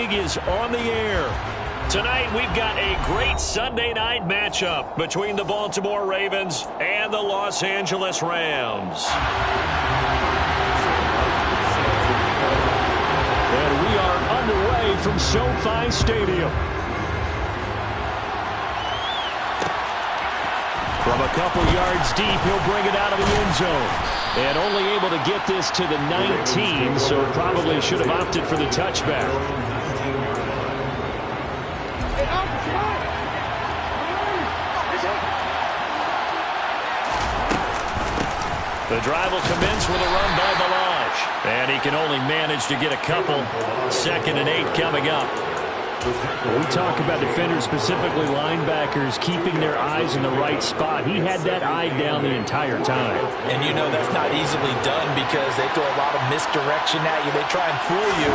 League is on the air. Tonight, we've got a great Sunday night matchup between the Baltimore Ravens and the Los Angeles Rams. And we are underway from SoFi Stadium. From a couple yards deep, he'll bring it out of the end zone. And only able to get this to the 19, so probably should have opted for the touchback. The drive will commence with a run by Ballage. And he can only manage to get a couple. 2nd and 8 coming up. When we talk about defenders, specifically linebackers, keeping their eyes in the right spot. He had that eye down the entire time. And you know that's not easily done because they throw a lot of misdirection at you. They try and fool you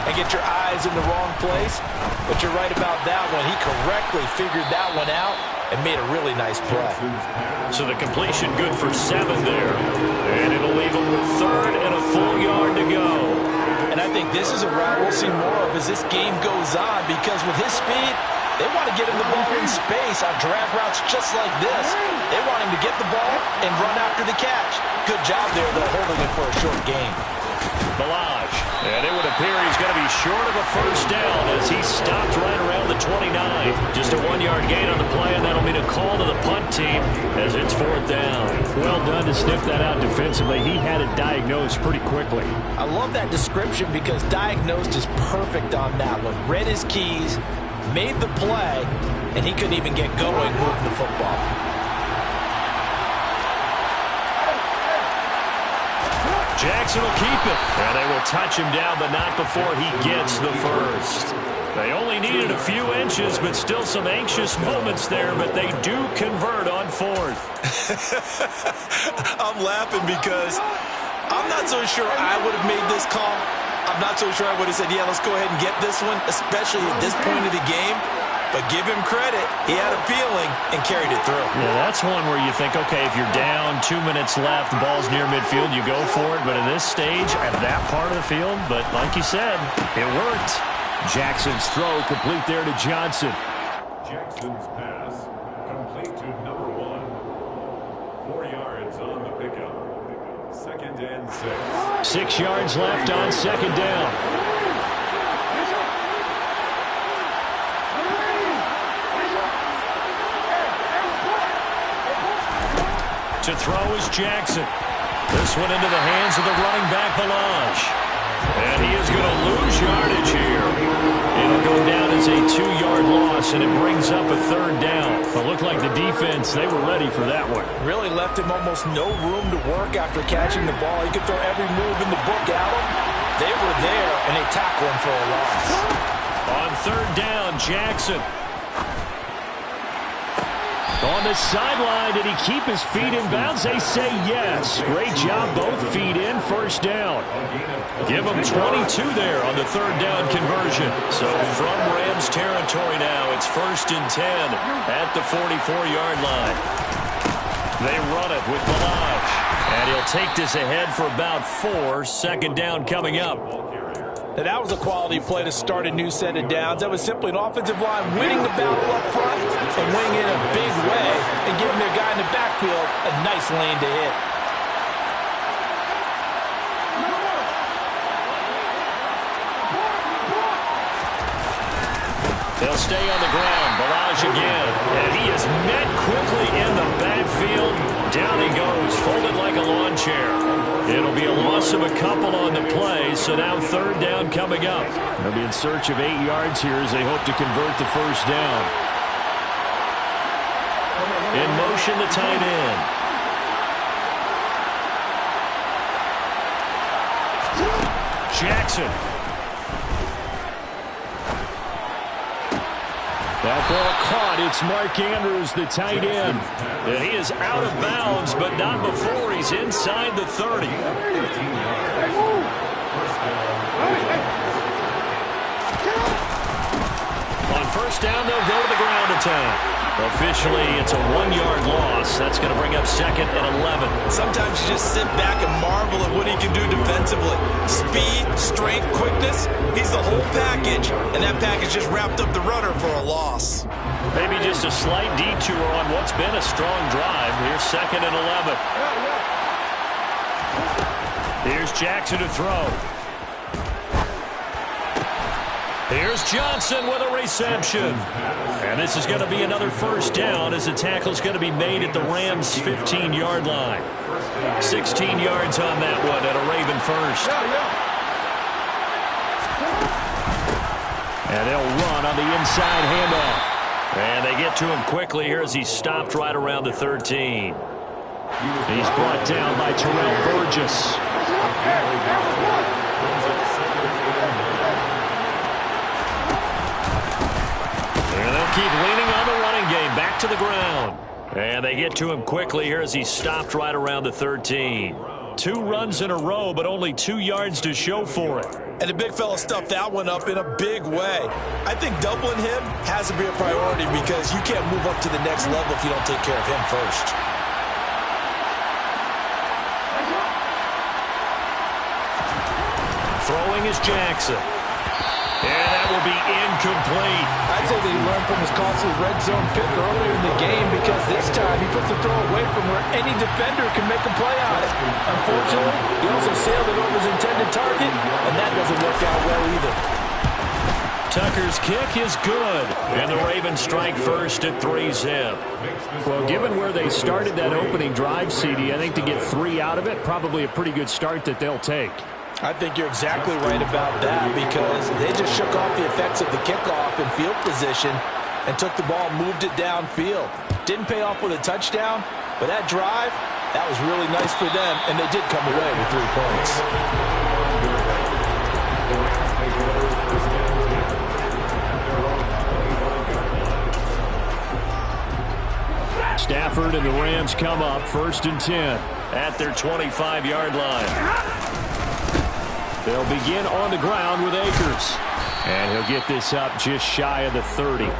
and get your eyes in the wrong place. But you're right about that one. He correctly figured that one out and made a really nice play. So the completion good for 7 there. And it'll leave him with 3rd and a full yard to go. And I think this is a route we'll see more of as this game goes on because with his speed, they want to get him the ball in space on drag routes just like this. They want him to get the ball and run after the catch. Good job there, though, holding it for a short gain. Ballage. And it would appear he's going to be short of a first down as he stopped right around the 29. Just a 1-yard gain on the play, and that'll mean a call to the punt team as it's 4th down. Well done to sniff that out defensively. He had it diagnosed pretty quickly. I love that description because diagnosed is perfect on that one. Read his keys, made the play, and he couldn't even get going moving the football. Jackson will keep it. And they will touch him down, but not before he gets the first. They only needed a few inches, but still some anxious moments there, but they do convert on 4th. I'm laughing because I'm not so sure I would have made this call. I'm not so sure I would have said, yeah, let's go ahead and get this one, especially at this point of the game. But give him credit. He had a feeling and carried it through. Yeah, that's one where you think, okay, if you're down, 2 minutes left, the ball's near midfield, you go for it. But in this stage, at that part of the field, but like you said, it worked. Jackson's throw complete there to Johnson. Jackson's pass complete to number 1. 4 yards on the pickup. 2nd and 6. 6 yards left on 2nd down. To throw is Jackson. This one into the hands of the running back, Ballage. And he is going to lose yardage here. It'll go down as a 2-yard loss, and it brings up a 3rd down. It looked like the defense, they were ready for that one. Really left him almost no room to work after catching the ball. He could throw every move in the book at him. They were there, and they tackled him for a loss. On 3rd down, Jackson. On the sideline, did he keep his feet in bounds? They say yes. Great job, both feet in, 1st down. Give him 22 there on the 3rd down conversion. So from Rams territory now, it's 1st and 10 at the 44-yard line. They run it with Ballage. And he'll take this ahead for about 4. 2nd down coming up. Now, that was a quality play to start a new set of downs. That was simply an offensive line winning the battle up front and winning in a big way and giving their guy in the backfield a nice lane to hit. They'll stay on the ground. Ballage again. And he is met quickly in the backfield. Down he goes, folded like a lawn chair. It'll be a loss of a couple on the play, so now 3rd down coming up. They'll be in search of 8 yards here as they hope to convert the 1st down. In motion, the tight end. Jackson. That ball caught. It's Mark Andrews, the tight end. And he is out of bounds, but not before he's inside the 30. On 1st down, they'll go to the ground attack. Officially, it's a 1-yard loss. That's going to bring up 2nd and 11. Sometimes you just sit back and marvel at what he can do defensively. Speed, strength, quickness. He's the whole package, and that package just wrapped up the runner for a loss. Maybe just a slight detour on what's been a strong drive. Here's 2nd and 11. Here's Jackson to throw. Here's Johnson with a reception. And this is going to be another first down as the tackle's going to be made at the Rams' 15-yard line. 16 yards on that one at a Raven first. And they'll run on the inside handoff. And they get to him quickly here as he's stopped right around the 13. He's brought down by Terrell Burgess. And they'll keep leaning on the running game. Back to the ground. And they get to him quickly here as he's stopped right around the 13. 2 runs in a row, but only 2 yards to show for it. And the big fella stuffed that one up in a big way. I think doubling him has to be a priority because you can't move up to the next level if you don't take care of him first. Throwing is Jackson. And that will be incomplete. I'd say that he learned from his costly red zone pick earlier in the game because this time he puts the throw away from where any defender can make a play on it. Unfortunately, he also sailed it over his intended target, and that doesn't work out well either. Tucker's kick is good. And the Ravens strike first at 3-zip. Well, given where they started that opening drive, CD, I think to get 3 out of it, probably a pretty good start that they'll take. I think you're exactly right about that because they just shook off the effects of the kickoff in field position and took the ball and moved it downfield. Didn't pay off with a touchdown, but that drive, that was really nice for them, and they did come away with 3 points. Stafford and the Rams come up 1st and 10 at their 25-yard line. They'll begin on the ground with Akers. And he'll get this up just shy of the 30.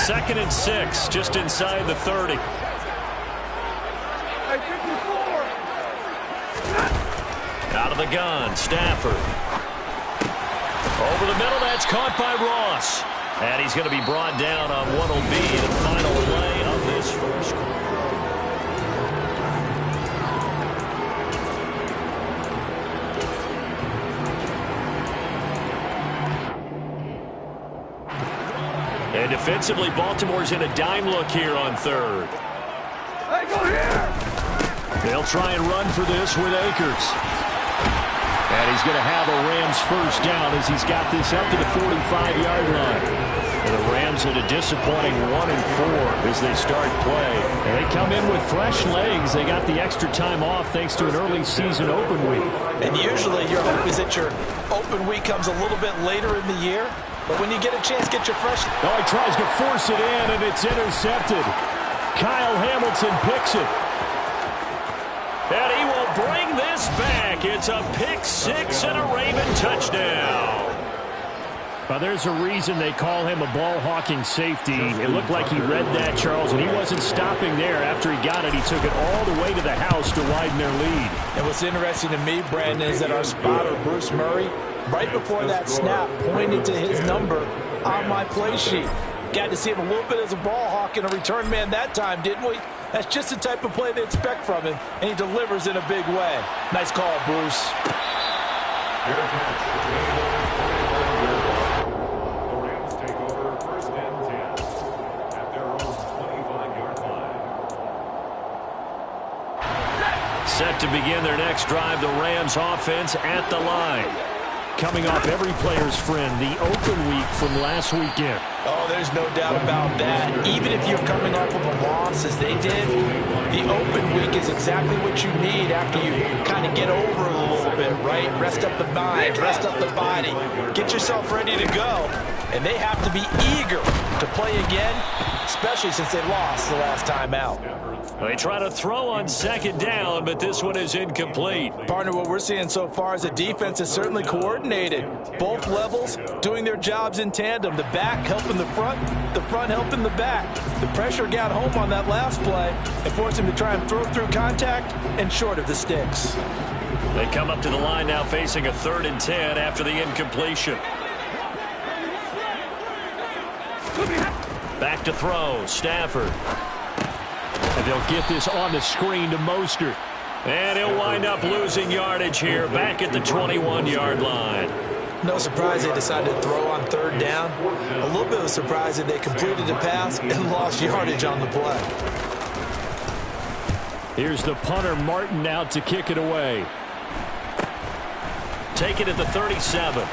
Second and 6, just inside the 30. Out of the gun, Stafford. Over the middle, that's caught by Ross. And he's going to be brought down on what will be the final play of this first quarter. And defensively, Baltimore's in a dime look here on 3rd. Hey, go here! They'll try and run for this with Akers. And he's going to have a Rams first down as he's got this up to the 45-yard line. And the Rams at a disappointing 1-4 as they start play. And they come in with fresh legs. They got the extra time off thanks to an early season open week. And usually your hope is that your open week comes a little bit later in the year. But when you get a chance, get your fresh... Oh, he tries to force it in, and it's intercepted. Kyle Hamilton picks it. And he will bring this back. It's a pick 6 and a Raven touchdown. Well, there's a reason they call him a ball-hawking safety. It looked like he read that, Charles, and he wasn't stopping there. After he got it, he took it all the way to the house to widen their lead. And what's interesting to me, Brandon, is that our spotter, Bruce Murray, right before that snap, pointed to his number on my play sheet. Got to see him a little bit as a ball hawk and a return man that time, didn't we? That's just the type of play they expect from him, and he delivers in a big way. Nice call, Bruce. The Rams take over 1st and 10 at their own 25-yard line. Set to begin their next drive, the Rams offense at the line. Coming off every player's friend, the open week from last weekend. Oh, there's no doubt about that. Even if you're coming off of a loss as they did, the open week is exactly what you need after you kind of get over it a little bit, right? Rest up the mind, rest up the body, get yourself ready to go. And they have to be eager to play again, especially since they lost the last time out. They try to throw on second down, but this one is incomplete. Partner, what we're seeing so far is the defense is certainly coordinated. Both levels doing their jobs in tandem. The back helping the front helping the back. The pressure got home on that last play and forced him to try and throw through contact and short of the sticks. They come up to the line now facing a 3rd and 10 after the incompletion. Back to throw, Stafford. And they'll get this on the screen to Mostert. And he'll wind up losing yardage here back at the 21-yard line. No surprise they decided to throw on 3rd down. A little bit of a surprise that they completed the pass and lost yardage on the play. Here's the punter, Martin, out to kick it away. Take it at the 37.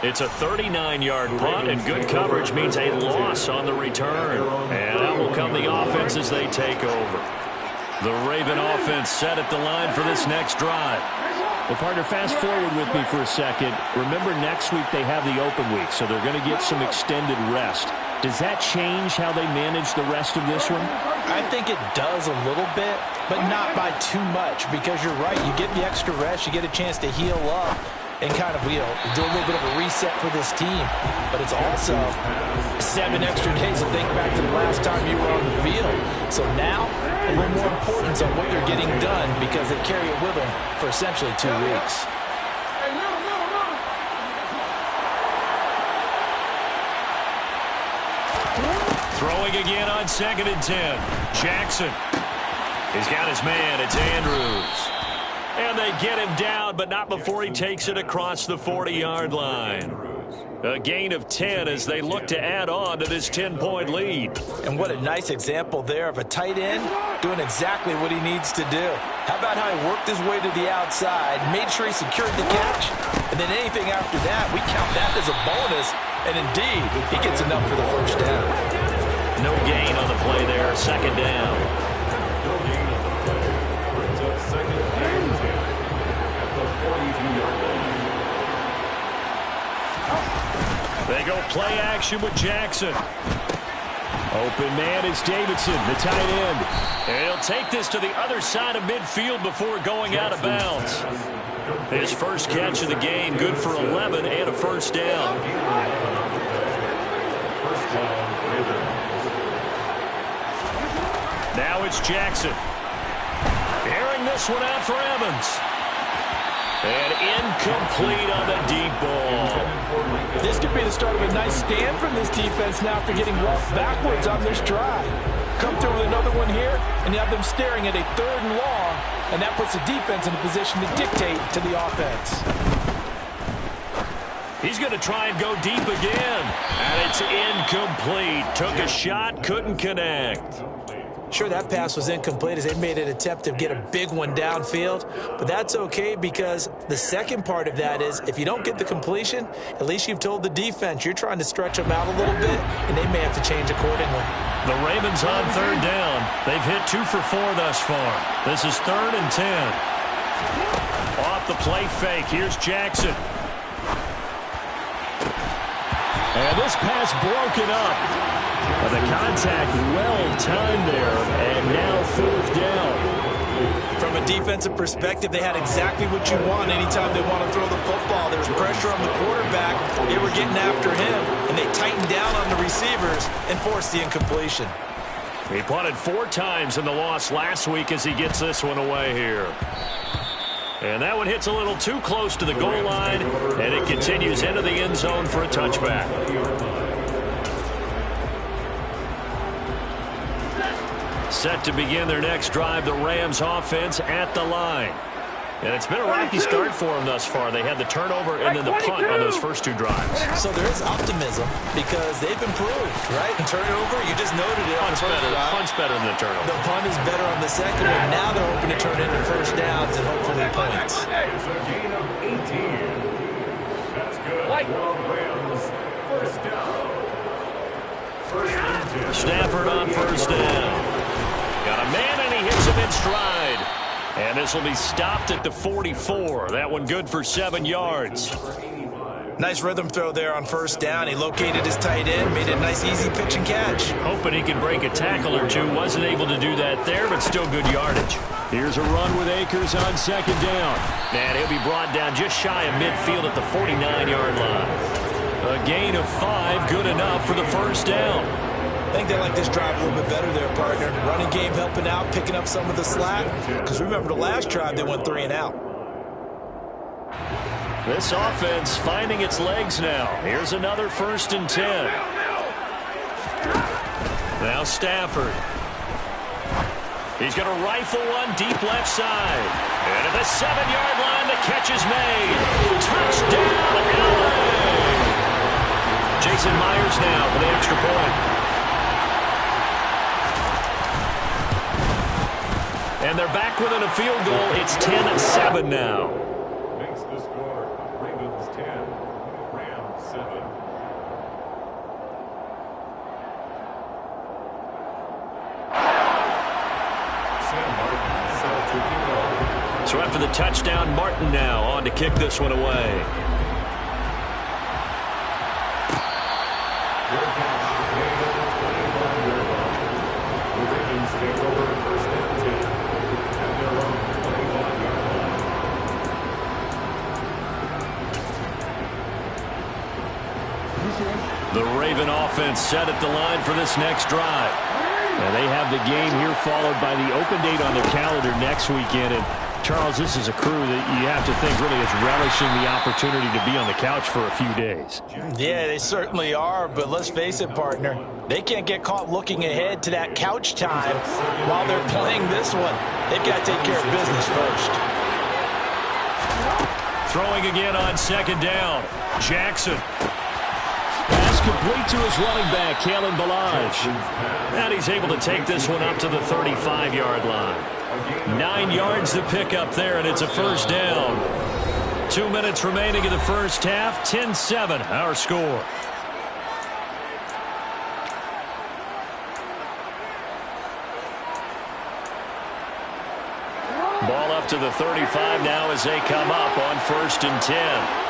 It's a 39-yard punt, and good coverage means a loss on the return. And out will come the offense as they take over. The Raven offense set at the line for this next drive. Well, partner, fast forward with me for a second. Remember, next week they have the open week, so they're going to get some extended rest. Does that change how they manage the rest of this one? I think it does a little bit, but not by too much, because you're right. You get the extra rest. You get a chance to heal up and kind of, do a little bit of a reset for this team. But it's also 7 extra days to think back to the last time you were on the field. So now, a little more importance on what they're getting done because they carry it with them for essentially 2 weeks. Throwing again on 2nd and 10. Jackson. He's got his man. It's Andrews. And they get him down, but not before he takes it across the 40-yard line. A gain of 10 as they look to add on to this 10-point lead. And what a nice example there of a tight end doing exactly what he needs to do. How about how he worked his way to the outside, made sure he secured the catch, and then anything after that, we count that as a bonus. And indeed, he gets enough for the first down. No gain on the play there, 2nd down. No gain on the play. Brings up 2nd and 10 at the 42-yard line. They go play action with Jackson. Open man is Davidson, the tight end. And he'll take this to the other side of midfield before going out of bounds. His first catch of the game, good for 11 and a first down. Now it's Jackson. Airing this one out for Evans. And incomplete on the deep ball. This could be the start of a nice stand from this defense now after getting walked backwards on this drive. Come through with another one here, and you have them staring at a 3rd and long, and that puts the defense in a position to dictate to the offense. He's going to try and go deep again. And it's incomplete. Took a shot, couldn't connect. Sure, that pass was incomplete as they made an attempt to get a big one downfield, but that's okay because the second part of that is if you don't get the completion, at least you've told the defense you're trying to stretch them out a little bit, and they may have to change accordingly. The Ravens on 3rd down. They've hit 2 for 4 thus far. This is 3rd and 10. Off the play fake. Here's Jackson. And this pass broken up. The contact well-timed there, and now 4th down. From a defensive perspective, they had exactly what you want anytime they want to throw the football. There was pressure on the quarterback. They were getting after him, and they tightened down on the receivers and forced the incompletion. He punted 4 times in the loss last week as he gets this one away here. And that one hits a little too close to the goal line, and it continues into the end zone for a touchback. Set to begin their next drive, the Rams offense at the line. And it's been a rocky start for them thus far. They had the turnover and then the punt on those first 2 drives. So there is optimism because they've improved, right? Turnover, you just noted it. Punt's better than the turnover. The punt is better on the second one. Now they're hoping to turn into first downs and hopefully points. It's a gain of 18. That's good. Rams, first down. First and 10. Stafford on first down. Got a man, and he hits him in stride. And this will be stopped at the 44. That one good for 7 yards. Nice rhythm throw there on first down. He located his tight end, made a nice easy pitch and catch. Hoping he can break a tackle or two. Wasn't able to do that there, but still good yardage. Here's a run with Akers on second down. And he'll be brought down just shy of midfield at the 49-yard line. A gain of 5, good enough for the first down. I think they like this drive a little bit better there, partner. Running game helping out, picking up some of the slack. Because remember, the last drive, they went 3 and out. This offense finding its legs now. Here's another first and 10. Now Stafford. He's going to rifle one deep left side. And at the 7-yard line, the catch is made. Touchdown, LA! Jason Myers now for the extra point. And they're back within a field goal. It's 10-7 now. Makes the score. Ravens 10, Rams 7. Sam Martin set to kick off. So after the touchdown, Martin now on to kick this one away. The Ravens take over first and 10 at their own 25-yard line. The Raven offense set at the line for this next drive. And they have the game here followed by the open date on their calendar next weekend. And Charles, this is a crew that you have to think really is relishing the opportunity to be on the couch for a few days. Yeah, they certainly are, but let's face it, partner. They can't get caught looking ahead to that couch time while they're playing this one. They've got to take care of business first. Throwing again on second down. Jackson. Pass complete to his running back, Kalen Ballage. And he's able to take this one up to the 35-yard line. 9 yards to pick up there, and it's a first down. 2 minutes remaining in the first half. 10-7, our score. Ball up to the 35 now as they come up on first and 10.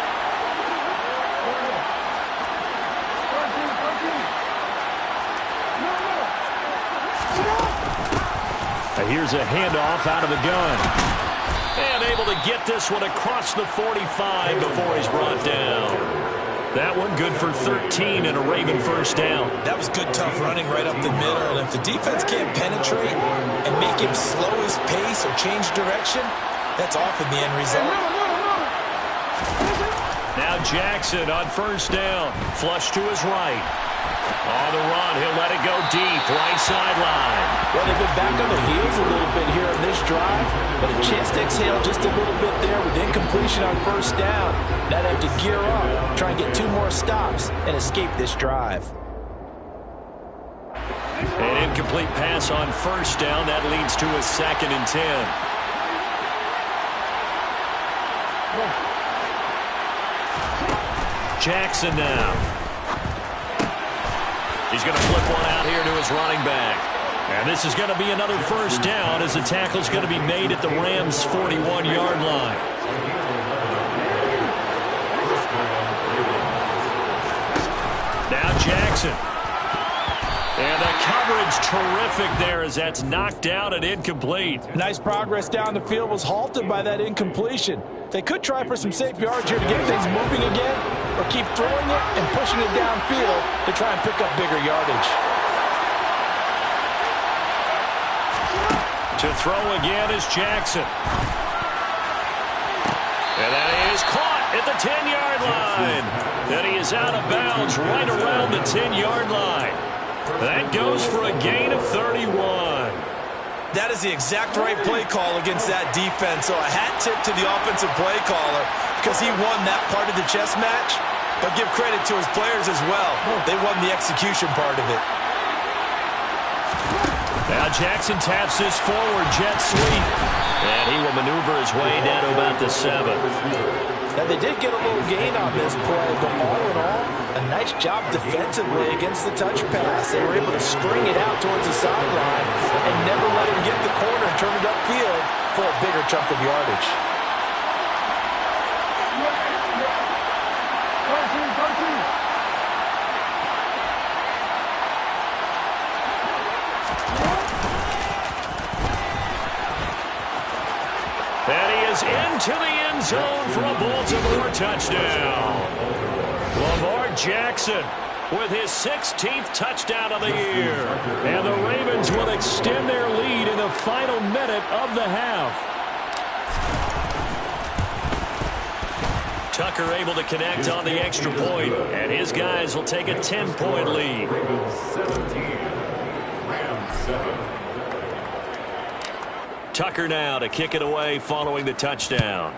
Here's a handoff out of the gun. And able to get this one across the 45 before he's brought down. That one good for 13 and a Raven first down. That was good, tough running right up the middle. And if the defense can't penetrate and make him slow his pace or change direction, that's off in the end result. Now Jackson on first down. Flush to his right. On the run, he'll let it go deep, right sideline. Well, they've been back on their heels a little bit here in this drive, but a chance to exhale just a little bit there with incompletion on first down. Now they have to gear up, try and get 2 more stops, and escape this drive. An incomplete pass on first down. That leads to a second and 10. Jackson now. He's going to flip one out here to his running back. And this is going to be another first down as the tackle's going to be made at the Rams' 41-yard line. Now Jackson. And the coverage terrific there as that's knocked down and incomplete. Nice progress down the field was halted by that incompletion. They could try for some safe yards here to get things moving again, or keep throwing it and pushing it downfield to try and pick up bigger yardage. To throw again is Jackson. And that is caught at the 10-yard line. And he is out of bounds right around the 10-yard line. That goes for a gain of 31. That is the exact right play call against that defense. So a hat tip to the offensive play caller because he won that part of the chess match. But give credit to his players as well. They won the execution part of it. Now Jackson taps this forward jet sweep. And he will maneuver his way down to about the 7. Now they did get a little gain on this play, but all in all, a nice job defensively against the touch pass. They were able to string it out towards the sideline and never let him get the corner and turn it upfield for a bigger chunk of yardage. And he is into the end zone for a Baltimore touchdown. Lamar Jackson with his 16th touchdown of the year. And the Ravens will extend their lead in the final minute of the half. Tucker able to connect on the extra point, and his guys will take a 10-point lead. Ravens 17, Rams 7. Tucker now to kick it away following the touchdown.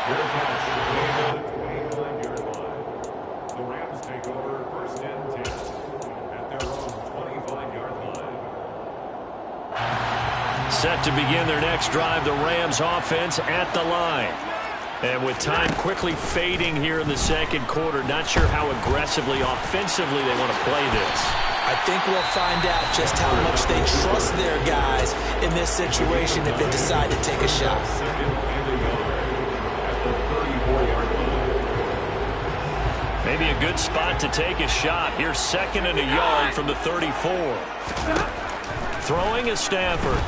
Their catch at the 25-yard line. The Rams take over first and 10 at their own 25-yard line. Set to begin their next drive, the Rams offense at the line. And with time quickly fading here in the second quarter, not sure how aggressively, offensively they want to play this. I think we'll find out just how much they trust their guys in this situation if they decide to take a shot. Second and a yard at the 34-yard line. Maybe a good spot to take a shot. Here's second and a yard from the 34. Throwing is Stafford.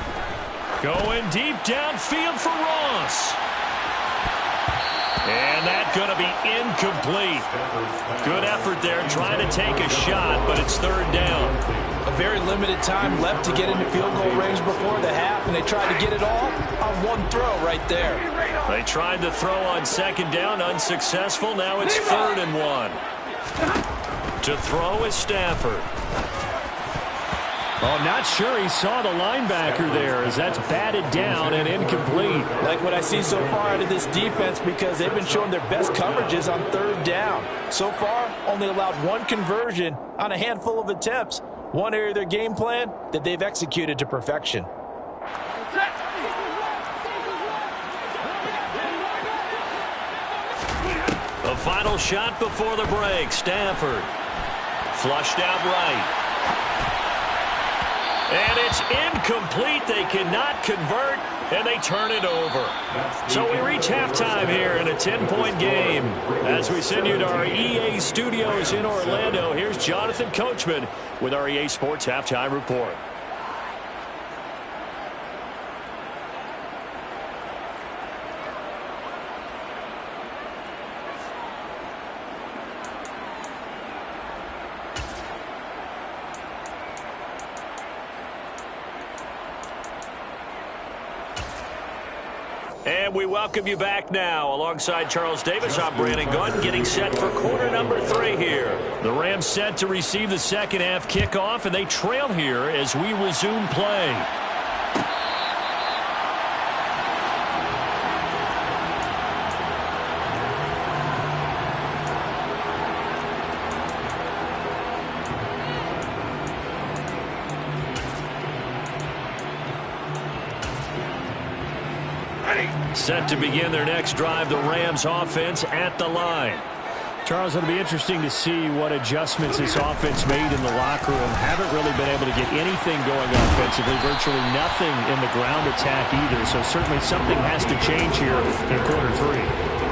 Going deep downfield for Ross. And that's going to be incomplete. Good effort there trying to take a shot, but it's third down. A very limited time left to get into field goal range before the half, and they tried to get it all on one throw right there. They tried to throw on second down, unsuccessful. Now it's third and 1. To throw is Stafford. Oh, not sure he saw the linebacker there as that's batted down and incomplete. Like what I see so far out of this defense because they've been showing their best coverages on third down. So far, only allowed one conversion on a handful of attempts. One area of their game plan that they've executed to perfection. The final shot before the break. Stafford flushed out right. And it's incomplete. They cannot convert, and they turn it over. So we reach halftime here in a 10-point game. As we send you to our EA studios in Orlando, here's Jonathan Coachman with our EA Sports Halftime Report. And we welcome you back now. Alongside Charles Davis, I'm Brandon Gunn, getting set for quarter number 3 here. The Rams set to receive the second half kickoff, and they trail here as we resume play. Set to begin their next drive, the Rams offense at the line. Charles, it'll be interesting to see what adjustments this offense made in the locker room. Haven't really been able to get anything going offensively, virtually nothing in the ground attack either. So certainly something has to change here in quarter 3.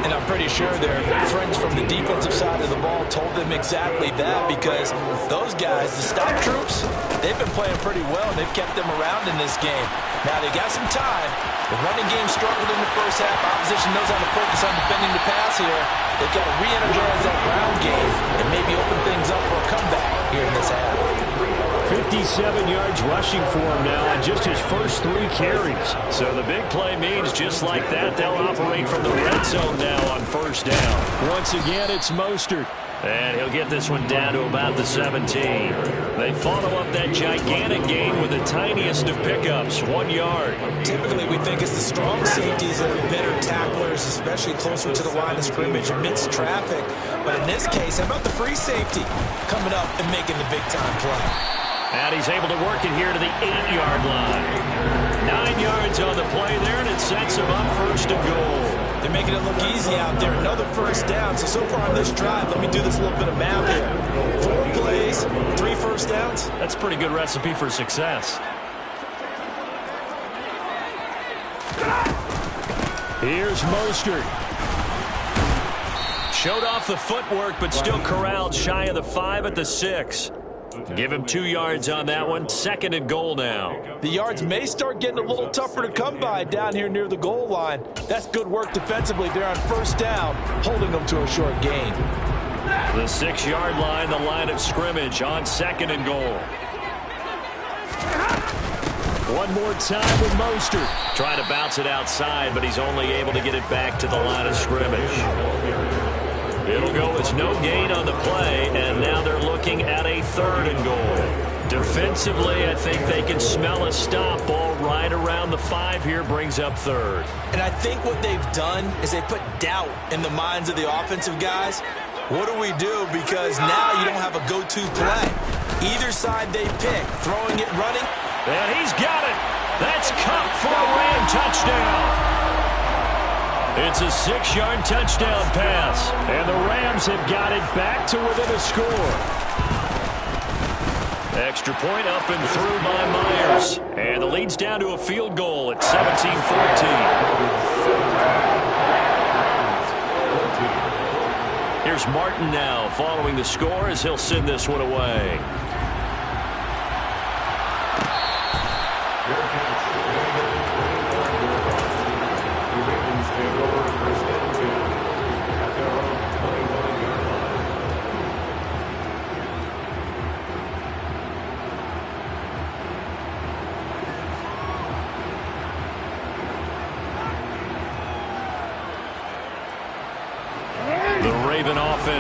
And I'm pretty sure their friends from the defensive side of the ball told them exactly that because those guys, the stop troops, they've been playing pretty well and they've kept them around in this game. Now they got some time. The running game struggled in the first half. Opposition knows how to focus on defending the pass here. They've got to re-energize that ground game and maybe open things up for a comeback here in this half. 57 yards rushing for him now on just his first 3 carries. So the big play means just like that, they'll operate from the red zone now on first down. Once again, it's Mostert. And he'll get this one down to about the 17. They follow up that gigantic gain with the tiniest of pickups, 1 yard. Typically, we think it's the strong safeties that are better tacklers, especially closer to the line of scrimmage amidst traffic. But in this case, how about the free safety coming up and making the big-time play? And he's able to work it here to the 8-yard line. 9 yards on the play there, and it sets him up first and goal. They're making it look easy out there. Another first down. So far on this drive, let me do this little bit of math here. 4 plays, 3 first downs. That's a pretty good recipe for success. Here's Mostert. Showed off the footwork, but still corralled shy of the 5 at the 6. Give him 2 yards on that one. 2nd and goal now. The yards may start getting a little tougher to come by down here near the goal line. That's good work defensively there on first down, holding them to a short gain. The 6-yard line, the line of scrimmage on 2nd and goal. One more time with Mostert. Trying to bounce it outside, but he's only able to get it back to the line of scrimmage. It'll go as no gain on the play, and now they're looking at a 3rd and goal. Defensively, I think they can smell a stop. Ball right around the 5 here, brings up 3rd. And I think what they've done is they put doubt in the minds of the offensive guys. What do we do? Because now you don't have a go-to play. Either side they pick, throwing it, running. And he's got it. That's Kupp for a Ram touchdown. It's a 6-yard touchdown pass, and the Rams have got it back to within a score. Extra point up and through by Myers, and the lead's down to a field goal at 17-14. Here's Martin now following the score as he'll send this one away.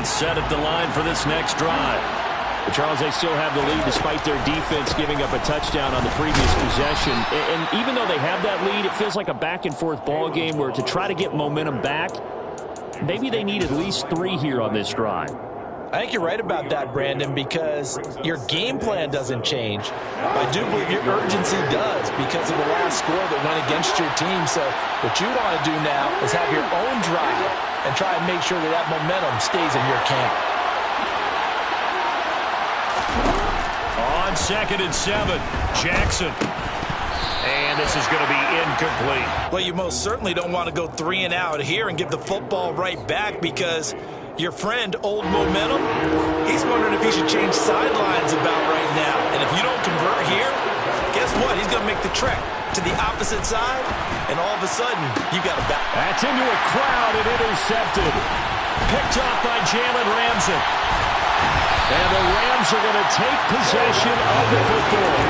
Set at the line for this next drive. But Charles, they still have the lead despite their defense giving up a touchdown on the previous possession. And even though they have that lead, it feels like a back-and-forth ball game where to try to get momentum back, maybe they need at least 3 here on this drive. I think you're right about that, Brandon, because your game plan doesn't change. I do believe your urgency does because of the last score that went against your team. So what you want to do now is have your own drive and try and make sure that that momentum stays in your camp. On 2nd and 7, Jackson. And this is going to be incomplete. Well, you most certainly don't want to go 3 and out here and give the football right back because your friend, Old Momentum, he's wondering if he should change sidelines about right now. And if you don't convert here, guess what? He's going to make the trek to the opposite side, and all of a sudden, you got a back. That's into a crowd and intercepted. Picked off by Jalen Ramsey. And the Rams are going to take possession of the football.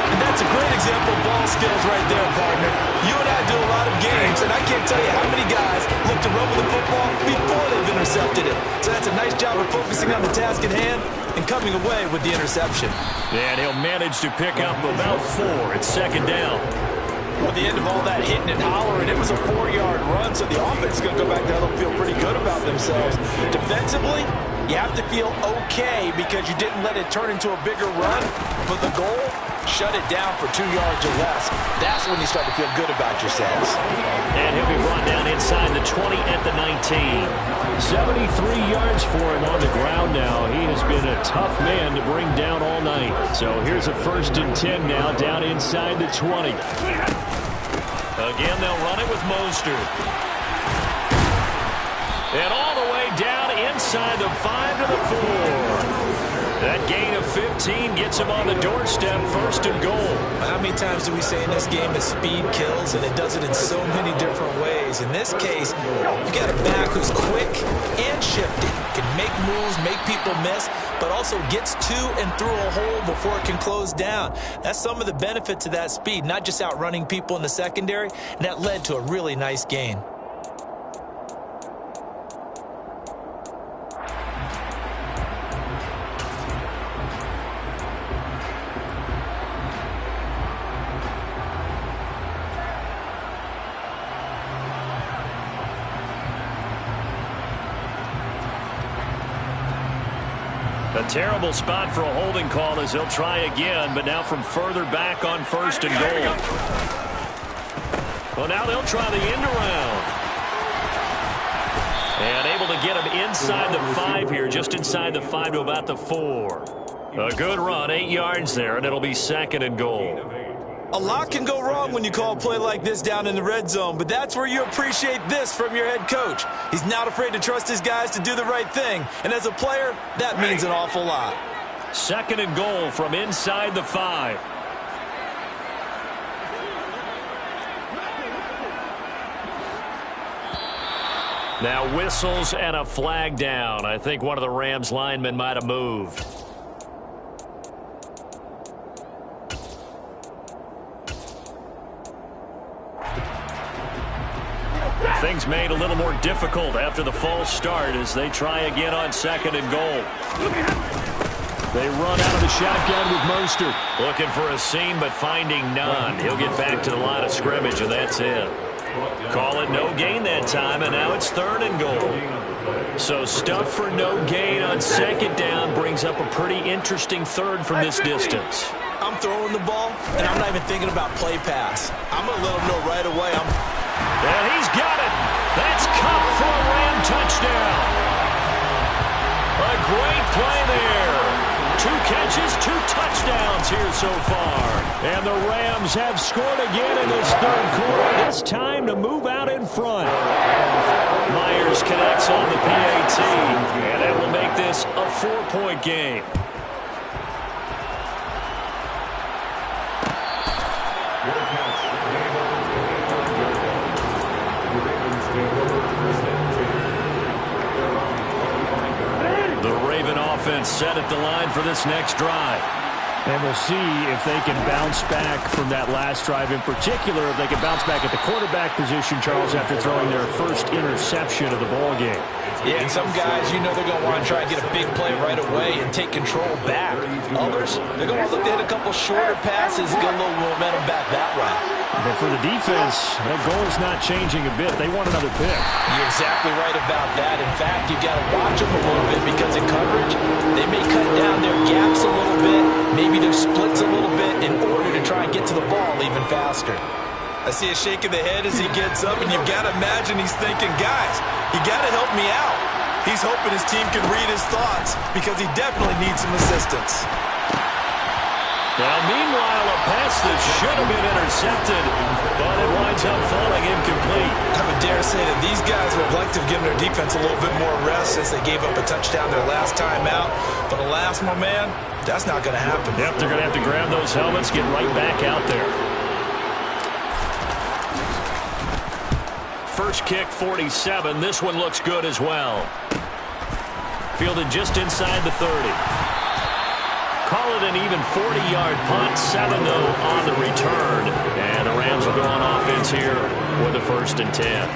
And that's a great example of ball skills right there, partner. You and I do a lot of games, and I can't tell you how many guys look to run with the football before they've intercepted it. So that's a nice job of focusing on the task at hand and coming away with the interception. And he'll manage to pick up about 4 at 2nd down. At the end of all that hitting and hollering, it was a 4-yard run, so the offense is going to go back there and feel pretty good about themselves. Defensively, you have to feel okay because you didn't let it turn into a bigger run, but the goal, shut it down for 2 yards or less. That's when you start to feel good about yourselves. And he'll be brought down inside the 20 at the 19. 73 yards for him on the ground now. He has been a tough man to bring down all night. So here's a 1st and 10 now down inside the 20. Again, they'll run it with Mostert. And all the way down inside the 5 to the 4. That gain of 15 gets him on the doorstep, 1st and goal. How many times do we say in this game that speed kills, and it does it in so many different ways? In this case, you got a back who's quick and shifty, can make moves, make people miss, but also gets to and through a hole before it can close down. That's some of the benefits of that speed, not just outrunning people in the secondary, and that led to a really nice gain. A terrible spot for a holding call as he'll try again, but now from further back on 1st and goal. Well, now they'll try the end around. And able to get him inside the 5 here, just inside the 5 to about the 4. A good run, 8 yards there, and it'll be 2nd and goal. A lot can go wrong when you call a play like this down in the red zone, but that's where you appreciate this from your head coach. He's not afraid to trust his guys to do the right thing, and as a player, that means an awful lot. 2nd and goal from inside the 5. Now whistles and a flag down. I think one of the Rams linemen might have moved. Things made a little more difficult after the false start as they try again on 2nd and goal. They run out of the shotgun with Mostert. Looking for a seam but finding none. He'll get back to the line of scrimmage, and that's it. Call it no gain that time, and now it's 3rd and goal. So stuff for no gain on 2nd down brings up a pretty interesting 3rd from this distance. I'm throwing the ball, and I'm not even thinking about play pass. I'm going to let him know right away. And he's got it. That's Kupp for a Ram touchdown. A great play there. 2 catches, 2 touchdowns here so far. And the Rams have scored again in this 3rd quarter. This time to move out in front. Myers connects on the PAT, and that will make this a 4-point game. The Raven offense set at the line for this next drive. And we'll see if they can bounce back from that last drive. In particular, if they can bounce back at the quarterback position, Charles, after throwing their first interception of the ballgame. Yeah, and some guys, you know they're going to want to try and get a big play right away and take control back. Others, they're going to look to hit a couple shorter passes and get a little momentum back that route. But for the defense, their goal is not changing a bit. They want another pick. You're exactly right about that. In fact, you've got to watch them a little bit because in coverage, they may cut down their gaps a little bit, maybe their splits a little bit in order to try and get to the ball even faster. I see a shake of the head as he gets up, and you've got to imagine he's thinking, guys, you got to help me out. He's hoping his team can read his thoughts because he definitely needs some assistance. Now, meanwhile, a pass that should have been intercepted, but it winds up falling incomplete. I would dare say that these guys would like to have given their defense a little bit more rest since they gave up a touchdown their last time out. But alas, my man, that's not going to happen. Yep, they're going to have to grab those helmets, get right back out there. First kick, 47. This one looks good as well. Fielded just inside the 30. Call it an even 40-yard punt, 7 though on the return. And the Rams will go on offense here with a 1st and 10.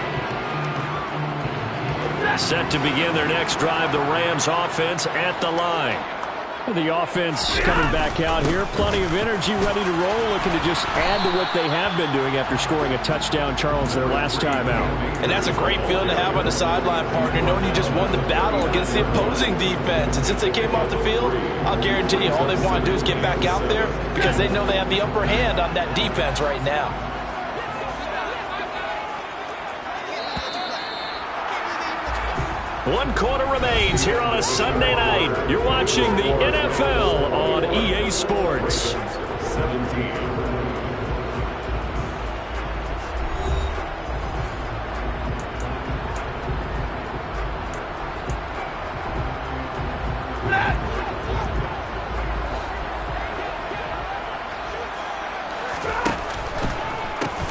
Set to begin their next drive, the Rams offense at the line. The offense coming back out here. Plenty of energy, ready to roll, looking to just add to what they have been doing after scoring a touchdown, Charles, their last time out. And that's a great feeling to have on the sideline, partner, knowing you just won the battle against the opposing defense. And since they came off the field, I'll guarantee you all they want to do is get back out there because they know they have the upper hand on that defense right now. One quarter remains here on a Sunday night. You're watching the NFL on EA Sports. 17.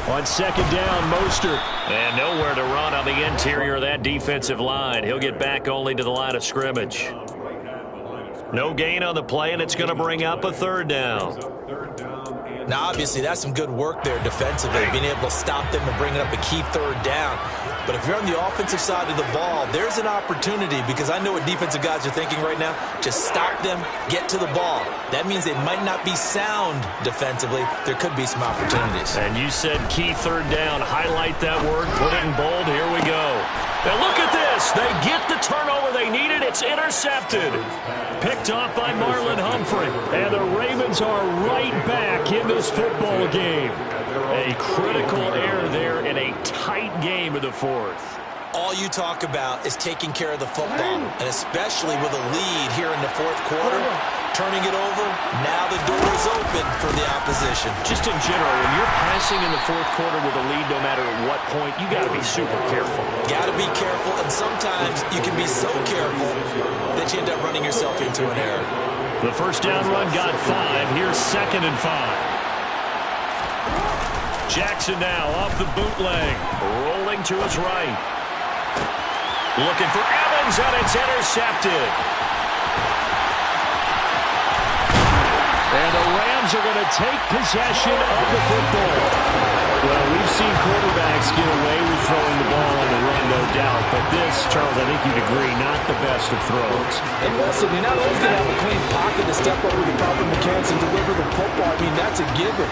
On 2nd down, Mostert. And nowhere to run on the interior of that defensive line. He'll get back only to the line of scrimmage. No gain on the play, and it's going to bring up a 3rd down. Now, obviously, that's some good work there defensively, being able to stop them and bring up a key 3rd down. But if you're on the offensive side of the ball, there's an opportunity because I know what defensive guys are thinking right now. Just stop them, get to the ball. That means they might not be sound defensively. There could be some opportunities. And you said key 3rd down. Highlight that word, put it in bold. Here we go. Now look at this. this. They get the turnover they needed. It's intercepted. Picked off by Marlon Humphrey. And the Ravens are right back in this football game. A critical error there in a tight game of the fourth. All you talk about is taking care of the football, and especially with a lead here in the fourth quarter, turning it over, now the door is open for the opposition. Just in general, when you're passing in the fourth quarter with a lead, no matter at what point, you got to be super careful. Got to be careful, and sometimes you can be so careful that you end up running yourself into an error. The first down run got 5. Here's 2nd and 5. Jackson now off the bootleg, rolling to his right. Looking for Evans, and it's intercepted. And the Rams are going to take possession of the football. Well, we've seen quarterbacks get away with throwing the ball on the run, no doubt. But this, Charles, I think you'd agree, not the best of throws. And listen, you're not always going to have a clean pocket to step up with the proper mechanics and deliver the football. I mean, that's a given.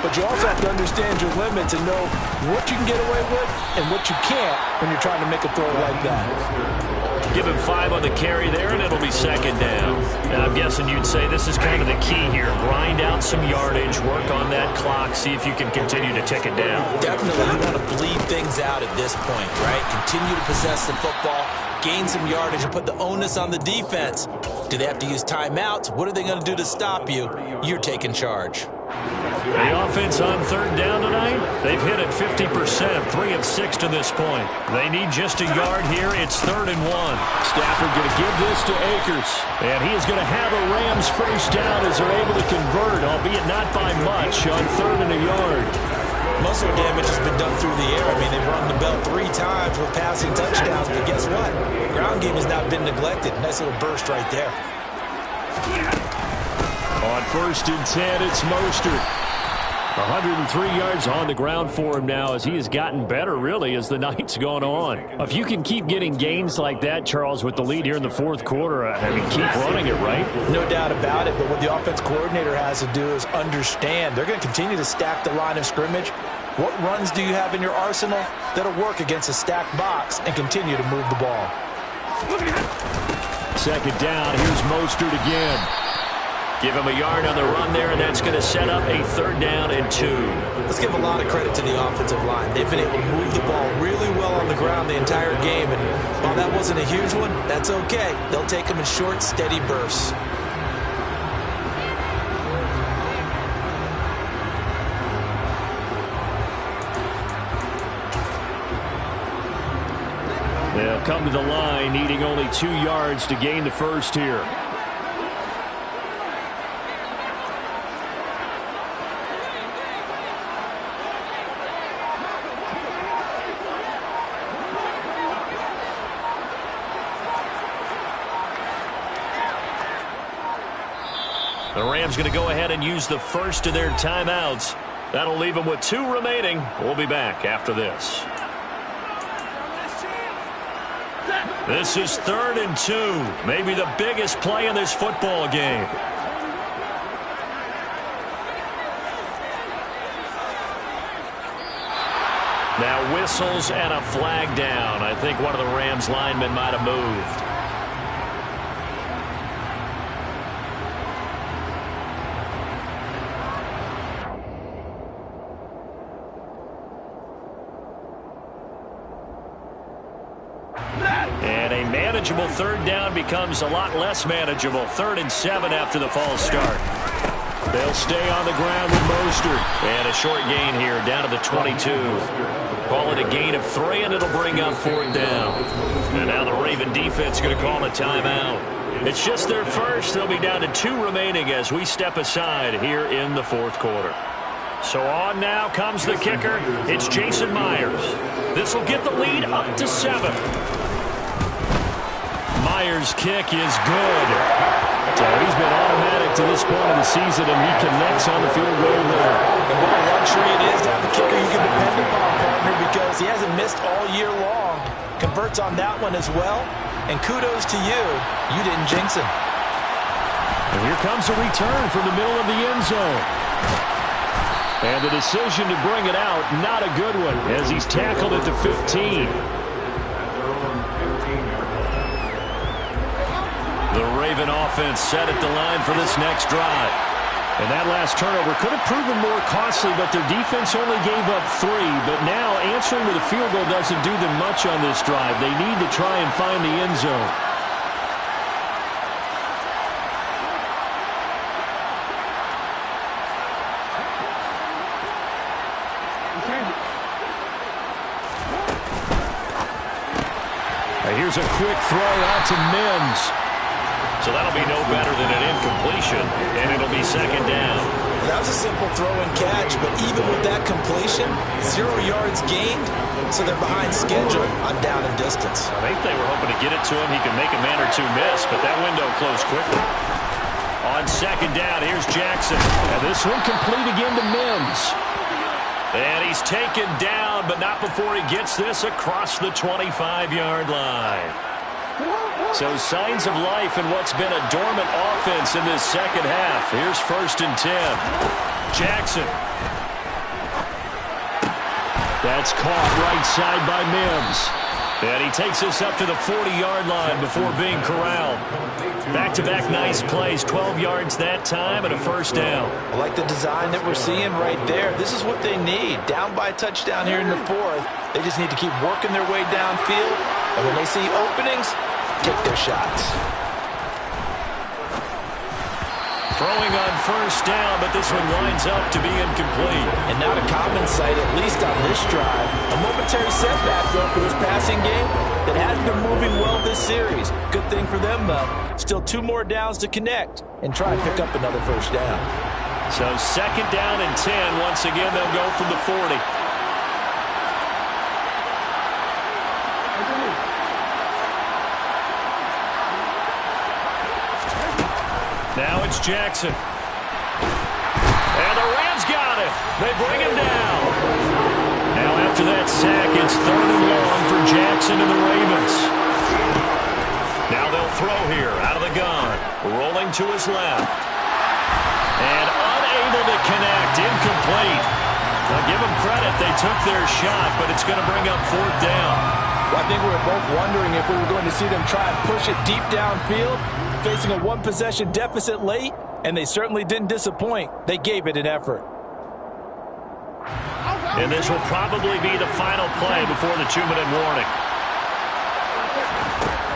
But you also have to understand your limits and know what you can get away with and what you can't when you're trying to make a throw like that. Give him 5 on the carry there, and it'll be 2nd down. And I'm guessing you'd say this is kind of the key here. Grind out some yardage, work on that clock, see if you can continue to tick it down. Definitely, you want to bleed things out at this point, right? Continue to possess the football, gain some yardage, and put the onus on the defense. Do they have to use timeouts? What are they going to do to stop you? You're taking charge. The offense on 3rd down tonight, they've hit it 50%, 3 of 6 to this point. They need just a yard here. It's 3rd and 1. Stafford going to give this to Akers. And he is going to have a Rams first down as they're able to convert, albeit not by much, on 3rd and a yard. Muscle damage has been done through the air. I mean, they've run the bell 3 times with passing touchdowns, but guess what? Ground game has not been neglected. Nice little burst right there. On 1st and 10, it's Mostert. 103 yards on the ground for him now as he has gotten better, really, as the night's gone on. If you can keep getting gains like that, Charles, with the lead here in the fourth quarter, I mean, keep running it, right? No doubt about it, but what the offense coordinator has to do is understand they're going to continue to stack the line of scrimmage. What runs do you have in your arsenal that'll work against a stacked box and continue to move the ball? 2nd down, here's Mostert again. Give him a yard on the run there, and that's going to set up a 3rd down and 2. Let's give a lot of credit to the offensive line. They've been able to move the ball really well on the ground the entire game, and while that wasn't a huge one, that's okay. They'll take them in short, steady bursts. They'll come to the line, needing only 2 yards to gain the first here. The Rams going to go ahead and use the first of their timeouts. That'll leave them with 2 remaining. We'll be back after this. This is 3rd and 2. Maybe the biggest play in this football game. Now whistles and a flag down. I think one of the Rams linemen might have moved. And a manageable 3rd down becomes a lot less manageable. 3rd and 7 after the false start. They'll stay on the ground with Mostert. And a short gain here down to the 22. Call it a gain of 3, and it'll bring up 4th down. And now the Raven defense is going to call a timeout. It's just their first. They'll be down to 2 remaining as we step aside here in the fourth quarter. So on now comes the kicker. It's Jason Myers. This will get the lead up to 7. Myers' kick is good. So he's been automatic to this point of the season, and he connects on the field goal there. And what a luxury it is to have a kicker you can depend upon, partner, because he hasn't missed all year long. Converts on that one as well. And kudos to you. You didn't jinx him. And here comes a return from the middle of the end zone. And the decision to bring it out, not a good one, as he's tackled at the 15. The Raven offense set at the line for this next drive. And that last turnover could have proven more costly, but their defense only gave up 3. But now answering with a field goal doesn't do them much on this drive. They need to try and find the end zone. Here's a quick throw out to Mims. So that'll be no better than an incompletion, and it'll be second down. That was a simple throw and catch, but even with that completion, 0 yards gained, so they're behind schedule on down and distance. I think they were hoping to get it to him. He could make a man or two miss, but that window closed quickly. On second down, here's Jackson. And this one complete again to Mims. And he's taken down, but not before he gets this across the 25-yard line. So signs of life in what's been a dormant offense in this second half. Here's 1st and 10. Jackson. That's caught right side by Mims. And he takes this up to the 40-yard line before being corralled. Back-to-back nice plays, 12 yards that time and a first down. I like the design that we're seeing right there. This is what they need. Down by a touchdown here in the 4th. They just need to keep working their way downfield. And when they see openings, take their shots. Throwing on first down, but this one winds up to be incomplete. And not a common sight, at least on this drive. A momentary setback, though, for this passing game that has been moving well this series. Good thing for them, though. Still 2 more downs to connect and try and pick up another first down. So second down and 10. Once again, they'll go from the 40. Now it's Jackson. And the Rams got it. They bring him down. Now after that sack, it's 3rd and long for Jackson and the Ravens. Now they'll throw here out of the gun. Rolling to his left. And unable to connect. Incomplete. Now give them credit. They took their shot, but it's going to bring up 4th down. Well, I think we were both wondering if we were going to see them try and push it deep downfield, facing a 1-possession deficit late, and they certainly didn't disappoint. They gave it an effort. And this will probably be the final play before the 2-minute warning.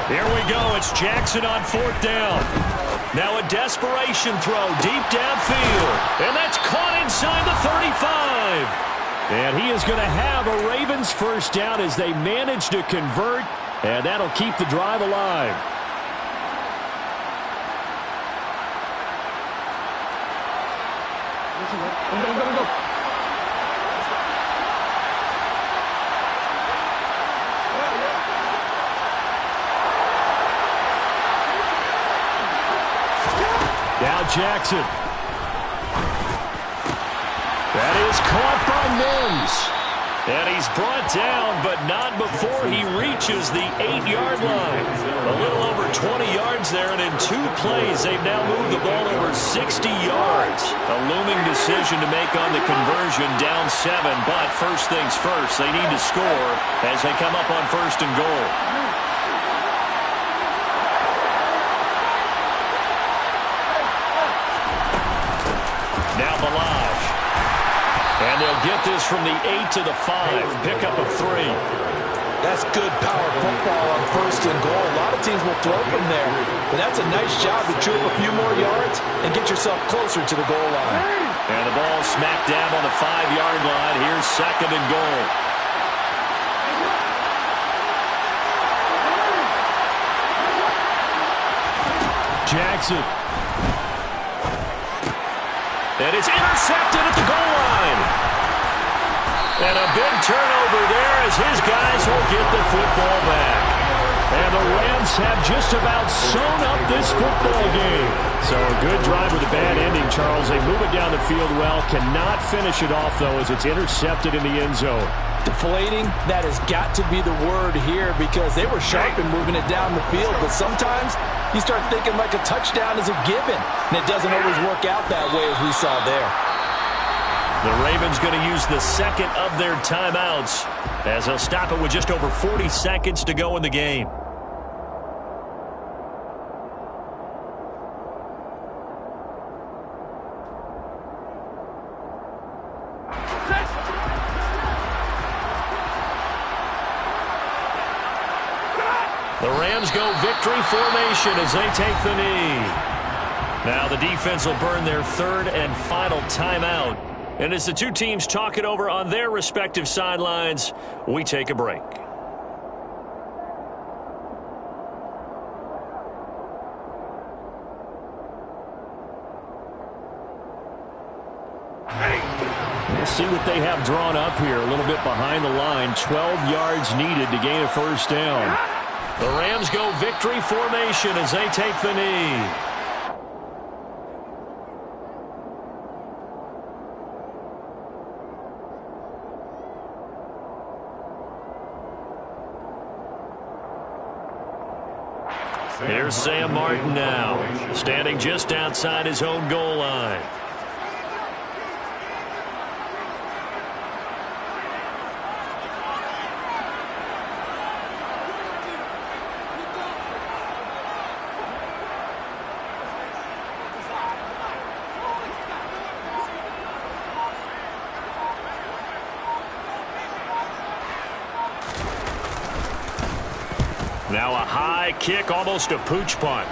Here we go. It's Jackson on 4th down. Now a desperation throw deep downfield. And that's caught inside the 35. And he is going to have a Ravens first down as they manage to convert, and that'll keep the drive alive. Now Jackson. That is caught by Mims. And he's brought down, but not before he reaches the 8-yard line. A little over 20 yards there, and in 2 plays, they've now moved the ball over 60 yards. A looming decision to make on the conversion, down 7, but first things first, they need to score as they come up on 1st and goal. Now Balaj. And they'll get this from the 8 to the 5. Pickup of 3. That's good power football on 1st and goal. A lot of teams will throw from there. But that's a nice job to chew up a few more yards and get yourself closer to the goal line. And the ball smacked down on the 5-yard line. Here's 2nd and goal. Jackson. And it's intercepted at the goal line. And a big turnover there as his guys will get the football back. And the Rams have just about sewn up this football game. So a good drive with a bad ending, Charles. They move it down the field well. Cannot finish it off, though, as it's intercepted in the end zone. Deflating, that has got to be the word here because they were sharp in moving it down the field. But sometimes you start thinking like a touchdown is a given. And it doesn't always work out that way as we saw there. The Ravens going to use the 2nd of their timeouts as they'll stop it with just over 40 seconds to go in the game. The Rams go victory formation as they take the knee. Now the defense will burn their third and final timeout. And as the two teams talk it over on their respective sidelines, we take a break. We'll see what they have drawn up here. A little bit behind the line. 12 yards needed to gain a first down. The Rams go victory formation as they take the knee. Here's Sam Martin now, standing just outside his own goal line. Now a high kick, almost a pooch punt.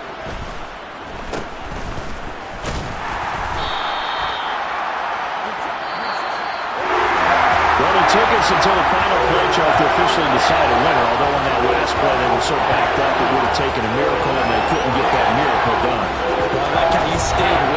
Well, it took us until the final play chart to officially decide a winner, although on that last play they were so backed up it would have taken a miracle, and they couldn't get that miracle done. Well, I like how you stayed with